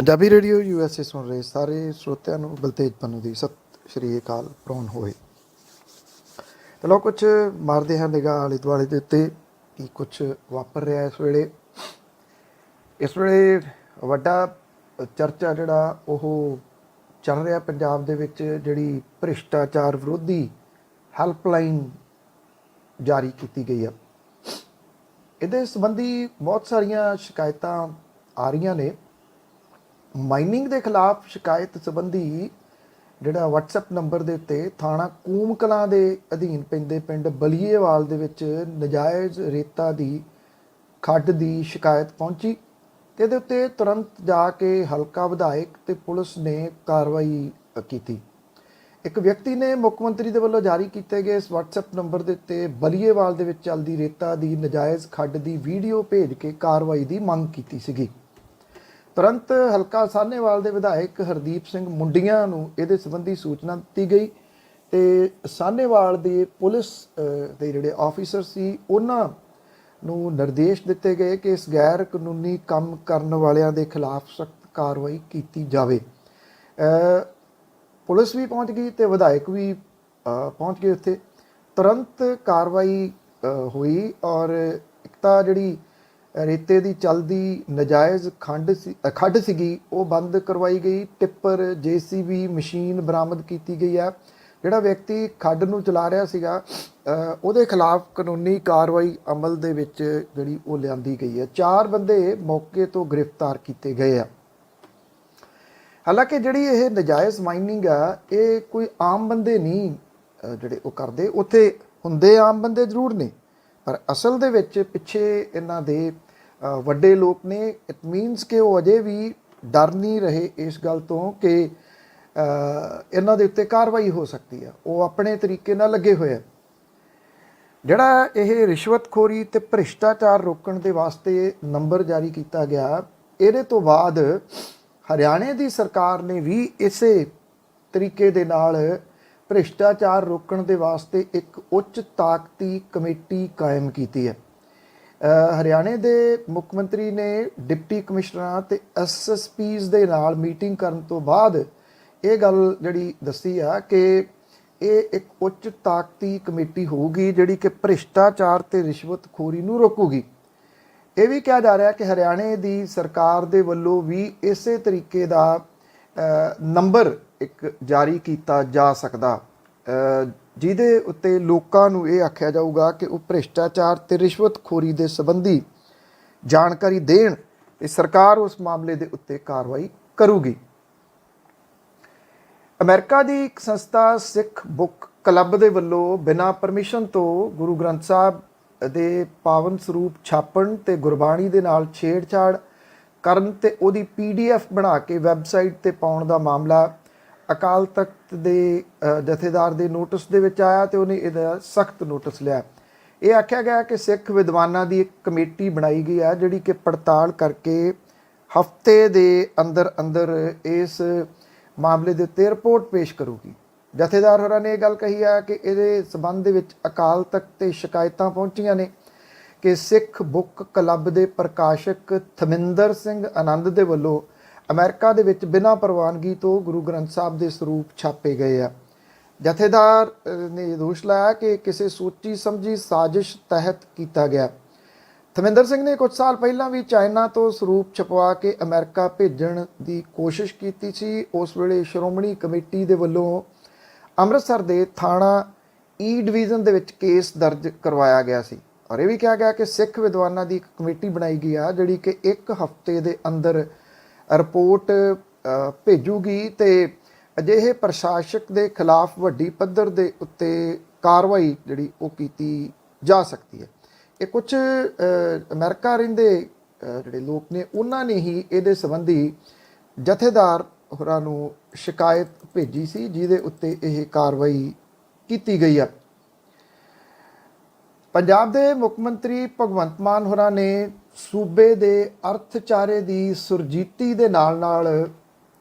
Punjabi radio USA ਸੁਣ ਰਹੇ ਸਾਰੇ ਸਰੋਤਿਆਂ ਨੂੰ ਬਲਤੇਜ ਪੰਨੂ ਦੀ ਸਤਿ ਸ਼੍ਰੀ ਅਕਾਲ ਪ੍ਰਵਾਨ ਹੋਏ। ਤਾਂ ਲਓ ਕੁਛ ਮਾਰਦੇ ਹਾਂ ਨਿਗਾਹ ਆਲੇ ਦੁਆਲੇ ਦੇ ਉੱਤੇ ਕੀ ਕੁਛ ਵਾਪਰ ਰਿਹਾ ਇਸ ਵੇਲੇ ਵੱਡਾ ਚਰਚਾ ਜਿਹੜਾ ਉਹ ਚੱਲ ਰਿਹਾ ਪੰਜਾਬ ਦੇ ਵਿੱਚ, ਜਿਹੜੀ ਭ੍ਰਿਸ਼ਟਾਚਾਰ ਵਿਰੋਧੀ ਹੈਲਪਲਾਈਨ ਜਾਰੀ ਕੀਤੀ ਗਈ ਆ। ਇਹਦੇ ਸੰਬੰਧੀ ਬਹੁਤ ਸਾਰੀਆਂ ਸ਼ਿਕਾਇਤਾਂ ਆ ਰਹੀਆਂ ਨੇ। ਮਾਈਨਿੰਗ ਦੇ ਖਿਲਾਫ ਸ਼ਿਕਾਇਤ ਸੰਬੰਧੀ ਜਿਹੜਾ WhatsApp ਨੰਬਰ ਦੇ ਉੱਤੇ ਥਾਣਾ ਕੂਮ ਕਲਾਂ ਦੇ ਅਧੀਨ ਪੈਂਦੇ ਪਿੰਡ ਬਲੀਏਵਾਲ ਦੇ ਵਿੱਚ ਨਜਾਇਜ਼ ਰੇਤਾ ਦੀ ਖੱਡ ਦੀ ਸ਼ਿਕਾਇਤ ਪਹੁੰਚੀ ਤੇ ਇਹਦੇ ਉੱਤੇ ਤੁਰੰਤ ਜਾ ਕੇ ਹਲਕਾ ਵਿਧਾਇਕ ਤੇ ਪੁਲਿਸ ਨੇ ਕਾਰਵਾਈ ਕੀਤੀ। ਇੱਕ ਵਿਅਕਤੀ ਨੇ ਮੁੱਖ ਮੰਤਰੀ ਦੇ ਵੱਲੋਂ ਜਾਰੀ ਕੀਤੇ ਗਏ ਇਸ WhatsApp ਨੰਬਰ ਦੇ ਉੱਤੇ ਬਲੀਏਵਾਲ ਦੇ ਵਿੱਚ ਚੱਲਦੀ ਰੇਤਾ ਦੀ ਨਜਾਇਜ਼ ਖੱਡ ਦੀ ਵੀਡੀਓ ਭੇਜ ਕੇ ਕਾਰਵਾਈ ਦੀ ਮੰਗ ਕੀਤੀ ਸੀਗੀ। ਤੁਰੰਤ ਹਲਕਾ ਸਾਹਨੇਵਾਲ ਦੇ ਵਿਧਾਇਕ ਹਰਦੀਪ ਸਿੰਘ ਮੁੰਡੀਆਂ ਨੂੰ ਇਹਦੇ ਸੰਬੰਧੀ ਸੂਚਨਾ ਦਿੱਤੀ ਗਈ ਤੇ ਸਾਹਨੇਵਾਲ ਦੇ ਪੁਲਿਸ ਦੇ ਜਿਹੜੇ ਆਫੀਸਰ ਸੀ ਉਹਨਾਂ ਨੂੰ ਨਿਰਦੇਸ਼ ਦਿੱਤੇ ਗਏ ਕਿ ਇਸ ਗੈਰ ਕਾਨੂੰਨੀ ਕੰਮ ਕਰਨ ਵਾਲਿਆਂ ਦੇ ਖਿਲਾਫ ਸਖਤ ਕਾਰਵਾਈ ਕੀਤੀ ਜਾਵੇ। ਪੁਲਿਸ ਵੀ ਪਹੁੰਚ ਗਈ ਤੇ ਵਿਧਾਇਕ ਵੀ ਪਹੁੰਚ ਗਏ ਉੱਥੇ। ਤੁਰੰਤ ਕਾਰਵਾਈ ਹੋਈ ਔਰ ਇੱਕ ਤਾਂ ਜਿਹੜੀ ਰੇਤੇ ਦੀ ਚੱਲਦੀ ਨਜਾਇਜ਼ ਖੱਡ ਸੀਗੀ ਉਹ ਬੰਦ ਕਰਵਾਈ ਗਈ। ਟਿੱਪਰ JCB ਮਸ਼ੀਨ ਬਰਾਮਦ ਕੀਤੀ ਗਈ ਹੈ। ਜਿਹੜਾ ਵਿਅਕਤੀ ਖੱਡ ਨੂੰ ਚਲਾ ਰਿਹਾ ਸੀਗਾ ਉਹਦੇ ਖਿਲਾਫ ਕਾਨੂੰਨੀ ਕਾਰਵਾਈ ਅਮਲ ਦੇ ਵਿੱਚ ਜਿਹੜੀ ਉਹ ਲਿਆਂਦੀ ਗਈ ਹੈ। 4 ਬੰਦੇ ਮੌਕੇ ਤੋਂ ਗ੍ਰਿਫਤਾਰ ਕੀਤੇ ਗਏ ਆ। ਹਾਲਾਂਕਿ ਜਿਹੜੀ ਇਹ ਨਜਾਇਜ਼ ਮਾਈਨਿੰਗ ਆ ਇਹ ਕੋਈ ਆਮ ਬੰਦੇ ਨਹੀਂ ਜਿਹੜੇ ਉਹ ਕਰਦੇ, ਉੱਥੇ ਹੁੰਦੇ ਆਮ ਬੰਦੇ ਜ਼ਰੂਰ ਨੇ ਪਰ ਅਸਲ ਦੇ ਵਿੱਚ ਪਿੱਛੇ ਇਹਨਾਂ ਦੇ ਵੱਡੇ ਲੋਕ ਨੇ। ਇਟ ਮੀਨਸ ਕਿ ਉਹ ਅਜੇ ਵੀ ਡਰ ਨਹੀਂ ਰਹੇ ਇਸ ਗੱਲ ਤੋਂ ਕਿ ਇਹਨਾਂ ਦੇ ਉੱਤੇ ਕਾਰਵਾਈ ਹੋ ਸਕਦੀ ਆ। ਉਹ ਆਪਣੇ ਤਰੀਕੇ ਨਾਲ ਲੱਗੇ ਹੋਏ ਆ। ਜਿਹੜਾ ਇਹ ਰਿਸ਼ਵਤਖੋਰੀ ਤੇ ਭ੍ਰਿਸ਼ਟਾਚਾਰ ਰੋਕਣ ਦੇ ਵਾਸਤੇ ਨੰਬਰ ਜਾਰੀ ਕੀਤਾ ਗਿਆ, ਇਹਦੇ ਤੋਂ ਬਾਅਦ ਹਰਿਆਣੇ ਦੀ ਸਰਕਾਰ ਨੇ ਵੀ ਇਸੇ ਤਰੀਕੇ ਦੇ ਨਾਲ ਭ੍ਰਿਸ਼ਟਾਚਾਰ ਰੋਕਣ ਦੇ ਵਾਸਤੇ ਇੱਕ ਉੱਚ ਤਾਕਤੀ ਕਮੇਟੀ ਕਾਇਮ ਕੀਤੀ ਹੈ। ਹਰਿਆਣੇ ਦੇ ਮੁੱਖ ਮੰਤਰੀ ਨੇ ਡਿਪਟੀ ਕਮਿਸ਼ਨਰਾਂ ਤੇ SSPs ਦੇ ਨਾਲ ਮੀਟਿੰਗ ਕਰਨ ਤੋਂ ਬਾਅਦ ਇਹ ਗੱਲ ਜਿਹੜੀ ਦੱਸੀ ਆ ਕਿ ਇਹ ਇੱਕ ਉੱਚ ਤਾਕਤੀ ਕਮੇਟੀ ਹੋਊਗੀ ਜਿਹੜੀ ਕਿ ਭ੍ਰਿਸ਼ਟਾਚਾਰ ਤੇ ਰਿਸ਼ਵਤਖੋਰੀ ਨੂੰ ਰੋਕੂਗੀ। ਇਹ ਵੀ ਕਿਹਾ ਜਾ ਰਿਹਾ ਕਿ ਹਰਿਆਣੇ ਦੀ ਸਰਕਾਰ ਦੇ ਵੱਲੋਂ ਵੀ ਇਸੇ ਤਰੀਕੇ ਦਾ ਨੰਬਰ ਇੱਕ ਜਾਰੀ ਕੀਤਾ ਜਾ ਸਕਦਾ ਜਿਹਦੇ ਉੱਤੇ ਲੋਕਾਂ ਨੂੰ ਇਹ ਆਖਿਆ ਜਾਊਗਾ ਕਿ ਉਹ ਭ੍ਰਿਸ਼ਟਾਚਾਰ ਤੇ ਰਿਸ਼ਵਤਖੋਰੀ ਦੇ ਸੰਬੰਧੀ ਜਾਣਕਾਰੀ ਦੇਣ ਤੇ ਸਰਕਾਰ ਉਸ ਮਾਮਲੇ ਦੇ ਉੱਤੇ ਕਾਰਵਾਈ ਕਰੂਗੀ। ਅਮਰੀਕਾ ਦੀ ਇੱਕ ਸੰਸਥਾ ਸਿੱਖ ਬੁੱਕ ਕਲੱਬ ਦੇ ਵੱਲੋਂ ਬਿਨਾਂ ਪਰਮਿਸ਼ਨ ਤੋਂ ਗੁਰੂ ਗ੍ਰੰਥ ਸਾਹਿਬ ਦੇ ਪਾਵਨ ਸਰੂਪ ਛਾਪਣ ਤੇ ਗੁਰਬਾਣੀ ਦੇ ਨਾਲ ਛੇੜਛਾੜ ਕਰਨ ਤੇ ਉਹਦੀ PDF ਬਣਾ ਕੇ ਵੈਬਸਾਈਟ ਤੇ ਪਾਉਣ ਦਾ ਮਾਮਲਾ ਅਕਾਲ ਤਖਤ ਦੇ ਜਥੇਦਾਰ ਦੇ ਨੋਟਿਸ ਦੇ ਵਿੱਚ ਆਇਆ ਤੇ ਉਹਨੇ ਇਹਦਾ ਸਖਤ ਨੋਟਿਸ ਲਿਆ। ਇਹ ਆਖਿਆ ਗਿਆ ਕਿ ਸਿੱਖ ਵਿਦਵਾਨਾਂ ਦੀ ਇੱਕ ਕਮੇਟੀ ਬਣਾਈ ਗਈ ਹੈ ਜਿਹੜੀ ਕਿ ਪੜਤਾਲ ਕਰਕੇ ਹਫ਼ਤੇ ਦੇ ਅੰਦਰ ਇਸ ਮਾਮਲੇ ਦੇ ਉੱਤੇ ਰਿਪੋਰਟ ਪੇਸ਼ ਕਰੂਗੀ। ਜਥੇਦਾਰ ਹੋਰਾਂ ਨੇ ਇਹ ਗੱਲ ਕਹੀ ਹੈ ਕਿ ਇਹਦੇ ਸੰਬੰਧ ਦੇ ਵਿੱਚ ਅਕਾਲ ਤਖਤ ਤੇ ਸ਼ਿਕਾਇਤਾਂ ਪਹੁੰਚੀਆਂ ਨੇ ਕਿ ਸਿੱਖ ਬੁੱਕ ਕਲੱਬ ਦੇ ਪ੍ਰਕਾਸ਼ਕ ਥਮਿੰਦਰ ਸਿੰਘ ਆਨੰਦ ਦੇ ਵੱਲੋਂ ਅਮਰੀਕਾ ਦੇ ਵਿੱਚ ਬਿਨਾਂ ਪ੍ਰਵਾਨਗੀ ਤੋਂ ਗੁਰੂ ਗ੍ਰੰਥ ਸਾਹਿਬ ਦੇ ਸਰੂਪ ਛਾਪੇ ਗਏ ਆ। ਜਥੇਦਾਰ ਨੇ ਦੋਸ਼ ਲਾਇਆ ਕਿ ਕਿਸੇ ਸੋਚੀ ਸਮਝੀ ਸਾਜ਼ਿਸ਼ ਤਹਿਤ ਕੀਤਾ ਗਿਆ। ਥਮਿੰਦਰ ਸਿੰਘ ਨੇ ਕੁਝ ਸਾਲ ਪਹਿਲਾਂ ਵੀ ਚਾਈਨਾ ਤੋਂ ਸਰੂਪ ਛਪਵਾ ਕੇ ਅਮਰੀਕਾ ਭੇਜਣ ਦੀ ਕੋਸ਼ਿਸ਼ ਕੀਤੀ ਸੀ। ਉਸ ਵੇਲੇ ਸ਼੍ਰੋਮਣੀ ਕਮੇਟੀ ਦੇ ਵੱਲੋਂ ਅੰਮ੍ਰਿਤਸਰ ਦੇ ਥਾਣਾ E ਡਿਵੀਜ਼ਨ ਦੇ ਵਿੱਚ ਕੇਸ ਦਰਜ ਕਰਵਾਇਆ ਗਿਆ ਸੀ ਔਰ ਇਹ ਵੀ ਕਿਹਾ ਗਿਆ ਕਿ ਸਿੱਖ ਵਿਦਵਾਨਾਂ ਦੀ ਇੱਕ ਕਮੇਟੀ ਬਣਾਈ ਗਈ ਆ ਜਿਹੜੀ ਕਿ 1 ਹਫ਼ਤੇ ਦੇ ਅੰਦਰ ਰਿਪੋਰਟ ਭੇਜੂਗੀ ਤੇ ਅਜਿਹੇ ਪ੍ਰਸ਼ਾਸਕ ਦੇ ਖਿਲਾਫ ਵੱਡੀ ਪੱਧਰ ਦੇ ਉੱਤੇ ਕਾਰਵਾਈ ਜਿਹੜੀ ਉਹ ਕੀਤੀ ਜਾ ਸਕਦੀ ਹੈ। ਇਹ ਕੁਝ ਅਮਰੀਕਾ ਰਹਿੰਦੇ ਜਿਹੜੇ ਲੋਕ ਨੇ ਉਹਨਾਂ ਨੇ ਹੀ ਇਹਦੇ ਸੰਬੰਧੀ ਜਥੇਦਾਰ ਹੋਰਾਂ ਨੂੰ ਸ਼ਿਕਾਇਤ ਭੇਜੀ ਸੀ ਜਿਹਦੇ ਉੱਤੇ ਇਹ ਕਾਰਵਾਈ ਕੀਤੀ ਗਈ ਆ। ਪੰਜਾਬ ਦੇ ਮੁੱਖ ਮੰਤਰੀ ਭਗਵੰਤ ਮਾਨ ਹੋਰਾਂ ਨੇ ਸੂਬੇ ਦੇ ਅਰਥਚਾਰੇ ਦੀ ਸੁਰਜੀਤੀ ਦੇ ਨਾਲ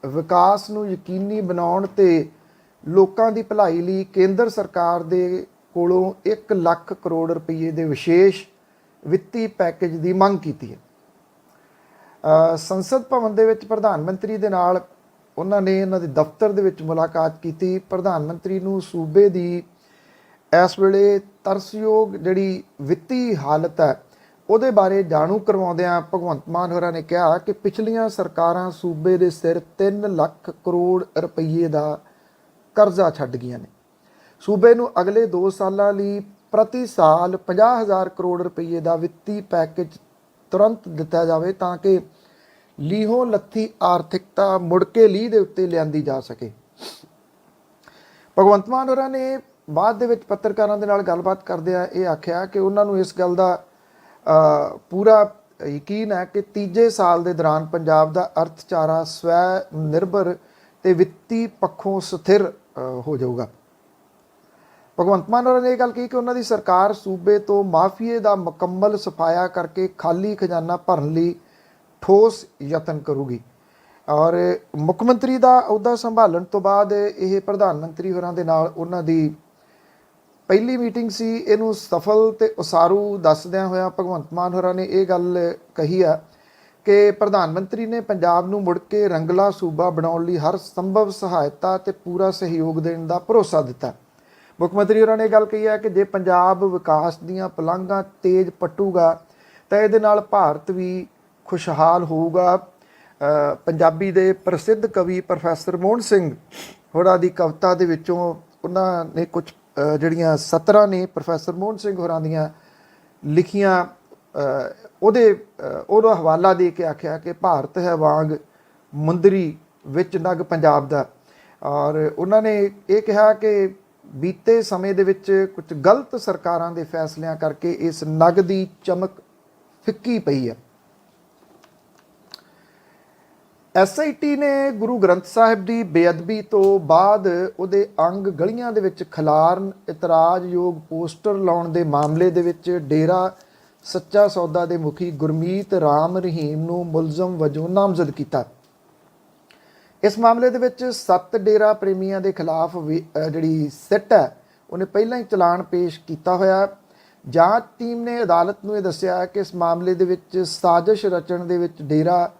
ਵਿਕਾਸ ਨੂੰ ਯਕੀਨੀ ਬਣਾਉਣ ਤੇ ਲੋਕਾਂ ਦੀ ਭਲਾਈ ਲਈ ਕੇਂਦਰ ਸਰਕਾਰ ਦੇ ਕੋਲੋਂ 1 ਲੱਖ ਕਰੋੜ ਰੁਪਏ ਦੇ ਵਿਸ਼ੇਸ਼ ਵਿੱਤੀ ਪੈਕੇਜ ਦੀ ਮੰਗ ਕੀਤੀ ਹੈ। ਸੰਸਦ ਭਵਨ ਦੇ ਵਿੱਚ ਪ੍ਰਧਾਨ ਮੰਤਰੀ ਦੇ ਨਾਲ ਉਹਨਾਂ ਨੇ ਇਹਨਾਂ ਦੇ ਦਫ਼ਤਰ ਦੇ ਵਿੱਚ ਮੁਲਾਕਾਤ ਕੀਤੀ। ਪ੍ਰਧਾਨ ਮੰਤਰੀ ਨੂੰ ਸੂਬੇ ਦੀ ਇਸ ਵੇਲੇ ਤਰਸਯੋਗ ਜਿਹੜੀ ਵਿੱਤੀ ਹਾਲਤ ਹੈ ਉਹਦੇ ਬਾਰੇ ਜਾਣੂ ਕਰਵਾਉਂਦਿਆਂ ਭਗਵੰਤ ਮਾਨ ਹੋਰਾਂ ਨੇ ਕਿਹਾ ਕਿ ਪਿਛਲੀਆਂ ਸਰਕਾਰਾਂ ਸੂਬੇ ਦੇ ਸਿਰ 3 ਲੱਖ ਕਰੋੜ ਰੁਪਈਏ ਦਾ ਕਰਜ਼ਾ ਛੱਡ ਗਈਆਂ ਨੇ। ਸੂਬੇ ਨੂੰ ਅਗਲੇ 2 ਸਾਲਾਂ ਲਈ ਪ੍ਰਤੀ ਸਾਲ 50,000 ਕਰੋੜ ਰੁਪਈਏ ਦਾ ਵਿੱਤੀ ਪੈਕੇਜ ਤੁਰੰਤ ਦਿੱਤਾ ਜਾਵੇ ਤਾਂ ਕਿ ਲੀਹੋਂ ਲੱਥੀ ਆਰਥਿਕਤਾ ਮੁੜ ਕੇ ਲੀਹ ਦੇ ਉੱਤੇ ਲਿਆਂਦੀ ਜਾ ਸਕੇ। ਭਗਵੰਤ ਮਾਨ ਹੋਰਾਂ ਨੇ ਬਾਅਦ ਦੇ ਵਿੱਚ ਪੱਤਰਕਾਰਾਂ ਦੇ ਨਾਲ ਗੱਲਬਾਤ ਕਰਦਿਆਂ ਇਹ ਆਖਿਆ ਕਿ ਉਹਨਾਂ ਨੂੰ ਇਸ ਗੱਲ ਦਾ ਪੂਰਾ ਯਕੀਨ ਹੈ ਕਿ ਤੀਜੇ ਸਾਲ ਦੇ ਦੌਰਾਨ ਪੰਜਾਬ ਦਾ ਅਰਥਚਾਰਾ ਸਵੈ ਨਿਰਭਰ ਤੇ ਵਿੱਤੀ ਪੱਖੋਂ ਸਥਿਰ ਹੋ ਜਾਊਗਾ। ਭਗਵੰਤ ਮਾਨ ਹੋਰਾਂ ਨੇ ਇਹ ਗੱਲ ਕਹੀ ਕਿ ਉਹਨਾਂ ਦੀ ਸਰਕਾਰ ਸੂਬੇ ਤੋਂ ਮਾਫੀਏ ਦਾ ਮੁਕੰਮਲ ਸਫਾਇਆ ਕਰਕੇ ਖਾਲੀ ਖਜ਼ਾਨਾ ਭਰਨ ਲਈ ਠੋਸ ਯਤਨ ਕਰੂਗੀ। ਔਰ ਮੁੱਖ ਮੰਤਰੀ ਦਾ ਅਹੁਦਾ ਸੰਭਾਲਣ ਤੋਂ ਬਾਅਦ ਇਹ ਪ੍ਰਧਾਨ ਮੰਤਰੀ ਹੋਰਾਂ ਦੇ ਨਾਲ ਉਹਨਾਂ ਦੀ ਪਹਿਲੀ ਮੀਟਿੰਗ ਸੀ। ਇਹਨੂੰ ਸਫਲ ਤੇ ਉਸਾਰੂ ਦੱਸਦਿਆਂ ਹੋਇਆ ਭਗਵੰਤ ਮਾਨ ਹੋਰਾਂ ਨੇ ਇਹ ਗੱਲ ਕਹੀ ਆ ਕਿ ਪ੍ਰਧਾਨ ਮੰਤਰੀ ਨੇ ਪੰਜਾਬ ਨੂੰ ਮੁੜ ਕੇ ਰੰਗਲਾ ਸੂਬਾ ਬਣਾਉਣ ਲਈ ਹਰ ਸੰਭਵ ਸਹਾਇਤਾ ਤੇ ਪੂਰਾ ਸਹਿਯੋਗ ਦੇਣ ਦਾ ਭਰੋਸਾ ਦਿੱਤਾ। ਮੁੱਖ ਮੰਤਰੀ ਹੋਰਾਂ ਨੇ ਇਹ ਗੱਲ ਕਹੀ ਹੈ ਕਿ ਜੇ ਪੰਜਾਬ ਵਿਕਾਸ ਦੀਆਂ ਪਲਾਂਘਾਂ ਤੇਜ਼ ਪੱਟੂਗਾ ਤਾਂ ਇਹਦੇ ਨਾਲ ਭਾਰਤ ਵੀ ਖੁਸ਼ਹਾਲ ਹੋਊਗਾ। ਪੰਜਾਬੀ ਦੇ ਪ੍ਰਸਿੱਧ ਕਵੀ ਪ੍ਰੋਫੈਸਰ ਮੋਹਨ ਸਿੰਘ ਹੋਰਾਂ ਦੀ ਕਵਿਤਾ ਦੇ ਵਿੱਚੋਂ ਉਹਨਾਂ ਨੇ ਕੁਝ ਜਿਹੜੀਆਂ ਸਤਰਾਂ ਨੇ ਪ੍ਰੋਫੈਸਰ ਮੋਹਨ ਸਿੰਘ ਹੋਰਾਂ ਦੀਆਂ ਲਿਖੀਆਂ ਉਹਦਾ ਹਵਾਲਾ ਦੇ ਕੇ ਆਖਿਆ ਕਿ ਭਾਰਤ ਹੈ ਵਾਂਗ ਮੁੰਦਰੀ ਵਿੱਚ ਨਗ ਪੰਜਾਬ ਦਾ। ਔਰ ਉਹਨਾਂ ਨੇ ਇਹ ਕਿਹਾ ਕਿ ਬੀਤੇ ਸਮੇਂ ਦੇ ਵਿੱਚ ਕੁਝ ਗਲਤ ਸਰਕਾਰਾਂ ਦੇ ਫੈਸਲਿਆਂ ਕਰਕੇ ਇਸ ਨਗ ਦੀ ਚਮਕ ਫਿੱਕੀ ਪਈ ਹੈ। SIT ਨੇ ਗੁਰੂ ਗ੍ਰੰਥ ਸਾਹਿਬ ਦੀ ਬੇਅਦਬੀ ਤੋਂ ਬਾਅਦ ਉਹਦੇ ਅੰਗ ਗਲੀਆਂ ਦੇ ਵਿੱਚ ਖਿਲਾਰਨ ਇਤਰਾਜ਼ਯੋਗ ਪੋਸਟਰ ਲਾਉਣ ਦੇ ਮਾਮਲੇ ਦੇ ਵਿੱਚ ਡੇਰਾ ਸੱਚਾ ਸੌਦਾ ਦੇ ਮੁਖੀ ਗੁਰਮੀਤ ਰਾਮ ਰਹੀਮ ਨੂੰ ਮੁਲਜ਼ਮ ਵਜੋਂ ਨਾਮਜ਼ਦ ਕੀਤਾ। ਇਸ ਮਾਮਲੇ ਦੇ ਵਿੱਚ 7 ਡੇਰਾ ਪ੍ਰੇਮੀਆਂ ਦੇ ਖਿਲਾਫ ਜਿਹੜੀ ਸਿੱਟ ਹੈ ਉਹਨੇ ਪਹਿਲਾਂ ਹੀ ਚਲਾਨ ਪੇਸ਼ ਕੀਤਾ ਹੋਇਆ। ਜਾਂਚ ਟੀਮ ਨੇ ਅਦਾਲਤ ਨੂੰ ਇਹ ਦੱਸਿਆ ਕਿ ਇਸ ਮਾਮਲੇ ਦੇ ਵਿੱਚ ਸਾਜ਼ਿਸ਼ ਰਚਣ ਦੇ ਵਿੱਚ ਡੇਰਾ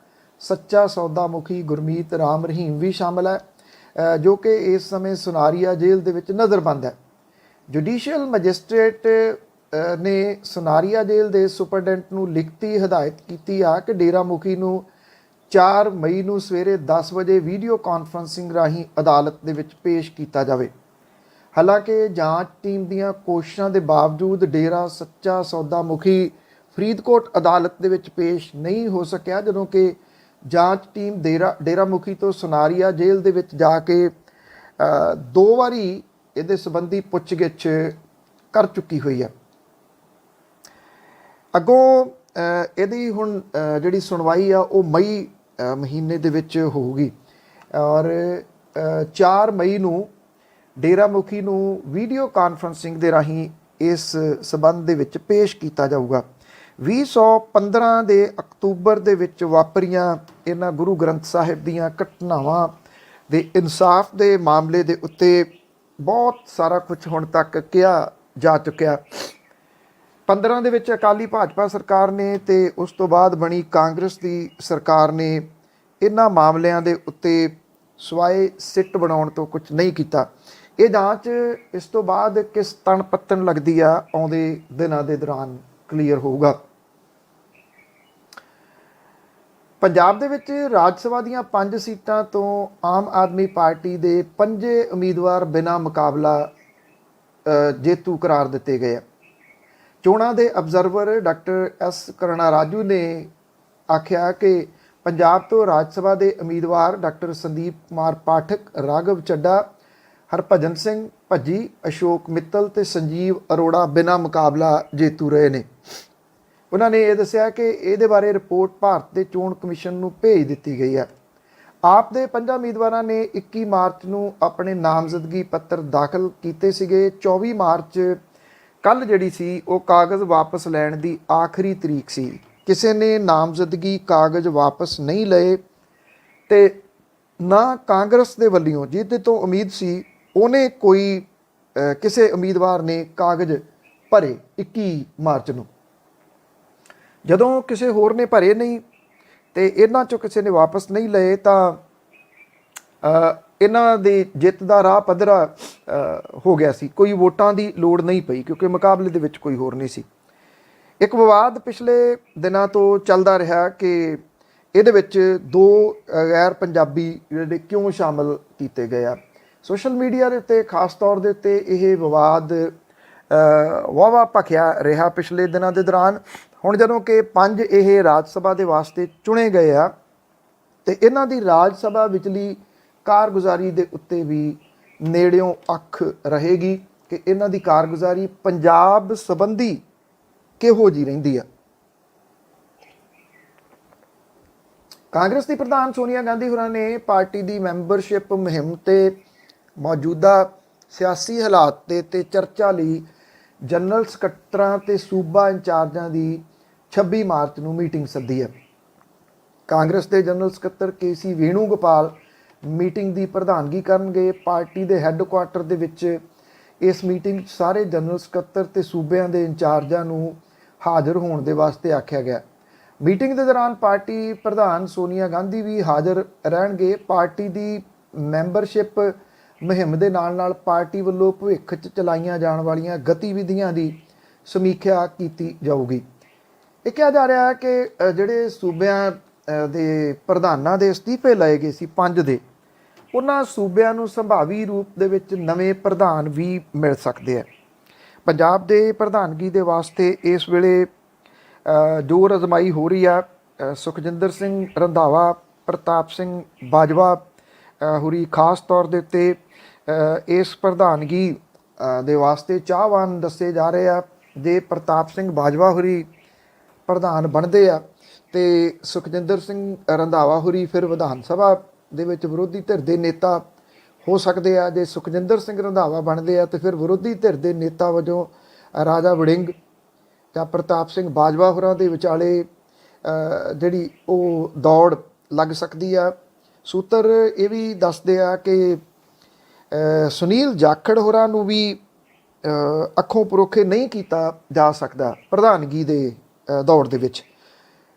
ਸੱਚਾ ਸੌਦਾ ਮੁਖੀ ਗੁਰਮੀਤ ਰਾਮ ਰਹੀਮ ਵੀ ਸ਼ਾਮਲ ਹੈ ਜੋ ਕਿ ਇਸ ਸਮੇਂ ਸੁਨਾਰੀਆ ਜੇਲ੍ਹ ਦੇ ਵਿੱਚ ਨਜ਼ਰਬੰਦ ਹੈ। ਜੁਡੀਸ਼ੀਅਲ ਮੈਜਿਸਟ੍ਰੇਟ ਨੇ ਸੁਨਾਰੀਆ ਜੇਲ੍ਹ ਦੇ ਸੁਪਰਡੈਂਟ ਨੂੰ ਲਿਖਤੀ ਹਦਾਇਤ ਕੀਤੀ ਆ ਕਿ ਡੇਰਾ ਮੁਖੀ ਨੂੰ 4 ਮਈ ਨੂੰ ਸਵੇਰੇ 10 ਵਜੇ ਵੀਡੀਓ ਕਾਨਫਰੰਸਿੰਗ ਰਾਹੀਂ ਅਦਾਲਤ ਦੇ ਵਿੱਚ ਪੇਸ਼ ਕੀਤਾ ਜਾਵੇ। ਹਾਲਾਂਕਿ ਜਾਂਚ ਟੀਮ ਦੀਆਂ ਕੋਸ਼ਿਸ਼ਾਂ ਦੇ ਬਾਵਜੂਦ ਡੇਰਾ ਸੱਚਾ ਸੌਦਾ ਮੁਖੀ ਫਰੀਦਕੋਟ ਅਦਾਲਤ ਦੇ ਵਿੱਚ ਪੇਸ਼ ਨਹੀਂ ਹੋ ਸਕਿਆ, ਜਦੋਂ ਕਿ ਜਾਂਚ ਟੀਮ ਡੇਰਾ ਮੁਖੀ ਤੋਂ ਸੁਨਾਰੀਆ ਜੇਲ੍ਹ ਦੇ ਵਿੱਚ ਜਾ ਕੇ 2 ਵਾਰੀ ਇਹਦੇ ਸੰਬੰਧੀ ਪੁੱਛਗਿੱਛ ਕਰ ਚੁੱਕੀ ਹੋਈ ਹੈ। ਅੱਗੋਂ ਇਹਦੀ ਹੁਣ ਜਿਹੜੀ ਸੁਣਵਾਈ ਆ ਉਹ ਮਈ ਮਹੀਨੇ ਦੇ ਵਿੱਚ ਹੋਊਗੀ ਔਰ 4 ਮਈ ਨੂੰ ਡੇਰਾ ਮੁਖੀ ਨੂੰ ਵੀਡੀਓ ਕਾਨਫਰੰਸਿੰਗ ਦੇ ਰਾਹੀਂ ਇਸ ਸਬੰਧ ਦੇ ਵਿੱਚ ਪੇਸ਼ ਕੀਤਾ ਜਾਊਗਾ। 2015 ਦੇ ਅਕਤੂਬਰ ਦੇ ਵਿੱਚ ਵਾਪਰੀਆਂ ਇਹਨਾਂ ਗੁਰੂ ਗ੍ਰੰਥ ਸਾਹਿਬ ਦੀਆਂ ਘਟਨਾਵਾਂ ਦੇ ਇਨਸਾਫ ਦੇ ਮਾਮਲੇ ਦੇ ਉੱਤੇ ਬਹੁਤ ਸਾਰਾ ਕੁਝ ਹੁਣ ਤੱਕ ਕਿਹਾ ਜਾ ਚੁੱਕਿਆ। 15 ਦੇ ਵਿੱਚ ਅਕਾਲੀ ਭਾਜਪਾ ਸਰਕਾਰ ਨੇ ਤੇ ਉਸ ਤੋਂ ਬਾਅਦ ਬਣੀ ਕਾਂਗਰਸ ਦੀ ਸਰਕਾਰ ਨੇ ਇਹਨਾਂ ਮਾਮਲਿਆਂ ਦੇ ਉੱਤੇ ਸਵਾਏ ਸਿੱਟ ਬਣਾਉਣ ਤੋਂ ਕੁਝ ਨਹੀਂ ਕੀਤਾ। ਇਹ ਜਾਂਚ ਇਸ ਤੋਂ ਬਾਅਦ ਕਿਸ ਤਣ ਪੱਤਣ ਲੱਗਦੀ ਆ ਆਉਂਦੇ ਦਿਨਾਂ ਦੇ ਦੌਰਾਨ ਕਲੀਅਰ ਹੋਊਗਾ। ਪੰਜਾਬ ਦੇ ਵਿੱਚ ਰਾਜ ਸਭਾ ਦੀਆਂ 5 ਸੀਟਾਂ ਤੋਂ ਆਮ ਆਦਮੀ ਪਾਰਟੀ ਦੇ 5 ਉਮੀਦਵਾਰ ਬਿਨਾਂ ਮੁਕਾਬਲਾ ਜੇਤੂ ਕਰਾਰ ਦਿੱਤੇ ਗਏ ਆ। ਚੋਣਾਂ ਦੇ observer doctor S Karuna Raju ਨੇ ਆਖਿਆ ਕਿ ਪੰਜਾਬ ਤੋਂ ਰਾਜ ਸਭਾ ਦੇ ਉਮੀਦਵਾਰ ਡਾਕਟਰ ਸੰਦੀਪ ਕੁਮਾਰ ਪਾਠਕ, ਰਾਘਵ ਚੱਡਾ, ਹਰਭਜਨ ਸਿੰਘ ਭੱਜੀ, ਅਸ਼ੋਕ ਮਿੱਤਲ ਤੇ ਸੰਜੀਵ ਅਰੋੜਾ ਬਿਨਾਂ ਮੁਕਾਬਲਾ ਜੇਤੂ ਰਹੇ ਨੇ। ਉਹਨਾਂ ਨੇ ਇਹ ਦੱਸਿਆ ਕਿ ਇਹਦੇ ਬਾਰੇ ਰਿਪੋਰਟ ਭਾਰਤ ਦੇ ਚੋਣ ਕਮਿਸ਼ਨ ਨੂੰ ਭੇਜ ਦਿੱਤੀ ਗਈ ਹੈ। ਆਪ ਦੇ 5 ਉਮੀਦਵਾਰਾਂ ਨੇ 21 ਮਾਰਚ ਨੂੰ ਆਪਣੇ ਨਾਮਜ਼ਦਗੀ ਪੱਤਰ ਦਾਖਲ ਕੀਤੇ ਸੀਗੇ। 24 ਮਾਰਚ ਕੱਲ ਜਿਹੜੀ ਸੀ ਉਹ ਕਾਗਜ਼ ਵਾਪਸ ਲੈਣ ਦੀ ਆਖਰੀ ਤਰੀਕ ਸੀ। ਕਿਸੇ ਨੇ ਨਾਮਜ਼ਦਗੀ ਕਾਗਜ਼ ਵਾਪਸ ਨਹੀਂ ਲਏ ਤੇ ਨਾ ਕਾਂਗਰਸ ਦੇ ਵੱਲੋਂ ਜਿਹਦੇ ਤੋਂ ਉਮੀਦ ਸੀ ਉਹਨੇ ਕੋਈ ਕਿਸੇ ਉਮੀਦਵਾਰ ਨੇ ਕਾਗਜ਼ ਭਰੇ 21 ਮਾਰਚ ਨੂੰ। ਜਦੋਂ ਕਿਸੇ ਹੋਰ ਨੇ ਭਰੇ ਨਹੀਂ ਤੇ ਇਹਨਾਂ ਚੋਂ ਕਿਸੇ ਨੇ ਵਾਪਸ ਨਹੀਂ ਲਏ ਤਾਂ ਇਹਨਾਂ ਦੀ ਜਿੱਤ ਦਾ ਰਾਹ ਪੱਧਰਾ ਹੋ ਗਿਆ ਸੀ। ਕੋਈ ਵੋਟਾਂ ਦੀ ਲੋੜ ਨਹੀਂ ਪਈ ਕਿਉਂਕਿ ਮੁਕਾਬਲੇ ਦੇ ਵਿੱਚ ਕੋਈ ਹੋਰ ਨਹੀਂ ਸੀ। ਇੱਕ ਵਿਵਾਦ ਪਿਛਲੇ ਦਿਨਾਂ ਤੋਂ ਚੱਲਦਾ ਰਿਹਾ ਕਿ ਇਹਦੇ ਵਿੱਚ ਦੋ ਗੈਰ ਪੰਜਾਬੀ ਜਿਹੜੇ ਕਿਉਂ ਸ਼ਾਮਲ ਕੀਤੇ ਗਏ ਆ। ਸੋਸ਼ਲ ਮੀਡੀਆ ਦੇ ਉੱਤੇ ਖਾਸ ਤੌਰ ਦੇ ਉੱਤੇ ਇਹ ਵਿਵਾਦ ਵਾਹਵਾ ਭਖਿਆ ਰਿਹਾ ਪਿਛਲੇ ਦਿਨਾਂ ਦੇ ਦੌਰਾਨ। ਹੁਣ ਜਦੋਂ ਕਿ 5 ਇਹ ਰਾਜ ਸਭਾ ਦੇ ਵਾਸਤੇ ਚੁਣੇ ਗਏ ਆ ਤੇ ਇਹਨਾਂ ਦੀ ਰਾਜ ਸਭਾ ਵਿਚਲੀ ਕਾਰਗੁਜ਼ਾਰੀ ਦੇ ਉੱਤੇ ਵੀ ਨੇੜਿਓਂ ਅੱਖ ਰਹੇਗੀ ਕਿ ਇਹਨਾਂ ਦੀ ਕਾਰਗੁਜ਼ਾਰੀ ਪੰਜਾਬ ਸੰਬੰਧੀ ਕਿਹੋ ਜਿਹੀ ਰਹਿੰਦੀ ਆ। ਕਾਂਗਰਸ ਦੀ ਪ੍ਰਧਾਨ ਸੋਨੀਆ ਗਾਂਧੀ ਹੋਰਾਂ ਨੇ ਪਾਰਟੀ ਦੀ ਮੈਂਬਰਸ਼ਿਪ ਮੁਹਿੰਮ ਤੇ ਮੌਜੂਦਾ ਸਿਆਸੀ ਹਾਲਾਤ ਤੇ ਚਰਚਾ ਲਈ ਜਨਰਲ ਸਕੱਤਰਾਂ ਤੇ ਸੂਬਾ ਇੰਚਾਰਜਾਂ ਦੀ 26 ਮਾਰਚ ਨੂੰ ਮੀਟਿੰਗ ਸੱਦੀ ਹੈ। ਕਾਂਗਰਸ ਦੇ ਜਨਰਲ ਸਕੱਤਰ ਕੇ.ਸੀ. ਵੇਣੂਗੋਪਾਲ ਮੀਟਿੰਗ ਦੀ ਪ੍ਰਧਾਨਗੀ ਕਰਨਗੇ। ਪਾਰਟੀ ਦੇ ਹੈੱਡਕੁਆਰਟਰ ਦੇ ਵਿੱਚ ਇਸ ਮੀਟਿੰਗ 'ਚ ਸਾਰੇ ਜਨਰਲ ਸਕੱਤਰ ਤੇ ਸੂਬਿਆਂ ਦੇ ਇੰਚਾਰਜਾਂ ਨੂੰ ਹਾਜ਼ਰ ਹੋਣ ਦੇ ਵਾਸਤੇ ਆਖਿਆ ਗਿਆ। ਮੀਟਿੰਗ ਦੇ ਦੌਰਾਨ ਪਾਰਟੀ ਪ੍ਰਧਾਨ ਸੋਨੀਆ ਗਾਂਧੀ ਵੀ ਹਾਜ਼ਰ ਰਹਿਣਗੇ। ਪਾਰਟੀ ਦੀ ਮੈਂਬਰਸ਼ਿਪ ਮੁਹਿੰਮ ਦੇ ਨਾਲ ਪਾਰਟੀ ਵੱਲੋਂ ਭਵਿੱਖ 'ਚ ਚਲਾਈਆਂ ਜਾਣ ਵਾਲੀਆਂ ਗਤੀਵਿਧੀਆਂ ਦੀ ਸਮੀਖਿਆ ਕੀਤੀ ਜਾਊਗੀ। ਇਹ ਕਿਹਾ ਜਾ ਰਿਹਾ ਹੈ ਕਿ ਜਿਹੜੇ ਸੂਬਿਆਂ ਦੇ ਪ੍ਰਧਾਨਾਂ ਦੇ ਅਸਤੀਫੇ ਲਏ ਗਏ ਸੀ 5 ਦੇ, ਉਹਨਾਂ ਸੂਬਿਆਂ ਨੂੰ ਸੰਭਾਵੀ ਰੂਪ ਦੇ ਵਿੱਚ ਨਵੇਂ ਪ੍ਰਧਾਨ ਵੀ ਮਿਲ ਸਕਦੇ ਆ। ਪੰਜਾਬ ਦੇ ਪ੍ਰਧਾਨਗੀ ਦੇ ਵਾਸਤੇ ਇਸ ਵੇਲੇ ਜ਼ੋਰ ਅਜ਼ਮਾਈ ਹੋ ਰਹੀ ਆ। ਸੁਖਜਿੰਦਰ ਸਿੰਘ ਰੰਧਾਵਾ, ਪ੍ਰਤਾਪ ਸਿੰਘ ਬਾਜਵਾ ਹੋਰੀ ਖਾਸ ਤੌਰ ਦੇ ਉੱਤੇ ਇਸ ਪ੍ਰਧਾਨਗੀ ਦੇ ਵਾਸਤੇ ਚਾਹਵਾਨ ਦੱਸੇ ਜਾ ਰਹੇ ਆ। ਜੇ ਪ੍ਰਤਾਪ ਸਿੰਘ ਬਾਜਵਾ ਹੋਰੀ ਪ੍ਰਧਾਨ ਬਣਦੇ ਆ ਤੇ ਸੁਖਜਿੰਦਰ ਸਿੰਘ ਰੰਧਾਵਾ ਹੋਰੀ ਫਿਰ ਵਿਧਾਨ ਸਭਾ ਦੇ ਵਿੱਚ ਵਿਰੋਧੀ ਧਿਰ ਦੇ ਨੇਤਾ ਹੋ ਸਕਦੇ ਆ। ਜੇ ਸੁਖਜਿੰਦਰ ਸਿੰਘ ਰੰਧਾਵਾ ਬਣਦੇ ਆ ਤੇ ਫਿਰ ਵਿਰੋਧੀ ਧਿਰ ਦੇ ਨੇਤਾ ਵਜੋਂ ਰਾਜਾ ਵੜਿੰਗ ਜਾਂ ਪ੍ਰਤਾਪ ਸਿੰਘ ਬਾਜਵਾ ਹੋਰਾਂ ਦੇ ਵਿਚਾਲੇ ਜਿਹੜੀ ਉਹ ਦੌੜ ਲੱਗ ਸਕਦੀ ਆ। ਸੂਤਰ ਇਹ ਵੀ ਦੱਸਦੇ ਆ ਕਿ ਸੁਨੀਲ ਜਾਖੜ ਹੋਰਾਂ ਨੂੰ ਵੀ ਅੱਖੋਂ ਪਰੋਖੇ ਨਹੀਂ ਕੀਤਾ ਜਾ ਸਕਦਾ ਪ੍ਰਧਾਨਗੀ ਦੇ ਦੌੜ ਦੇ ਵਿੱਚ।